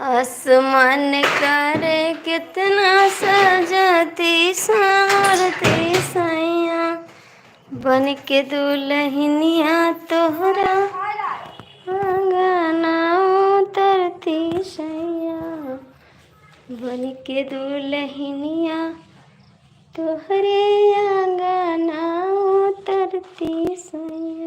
आसमान करे कितना सजती संवरती सैया, बन के दुल्हनिया तोहरा आंगना उतरती सैया, बन के दुल्हनिया तोहरे आंगना उतरती सैया।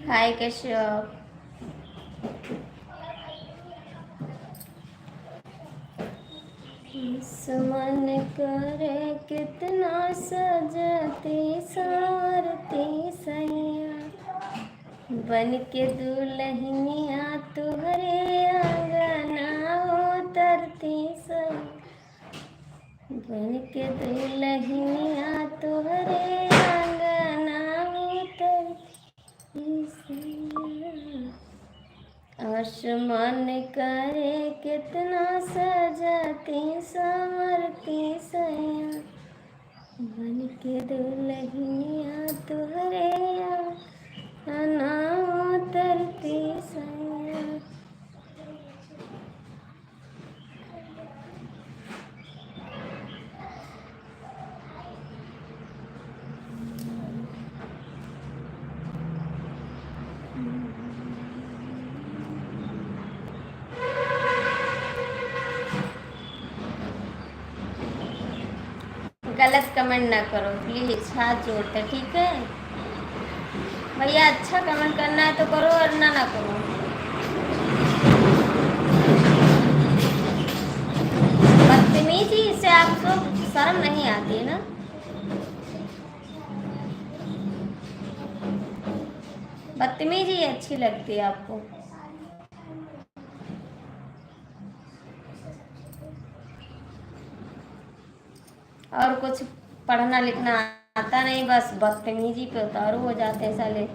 हाय कश्यप। मन करे कितना सजती संवरती सैया, बन के दुल्हनिया तुहरे आंगना उतरती सैया, बन के दुल्हनिया तुहरे आंगना उतरती सैया। आसमान करे कितना सजती संवरती सैया, बन के दुल्हनिया तुहरे आंगना उतरती सैया। गलत कमेंट ना करो प्लीज, हाथ जोड़ते, ठीक है भैया। अच्छा कमेंट करना है तो करो, वरना ना करो। बदतमीजी से आपको शर्म नहीं आती है ना? बदतमीजी अच्छी लगती है आपको। और कुछ पढ़ना लिखना आता नहीं, बस बदतमीजी पे उतारू हो जाते हैं साले।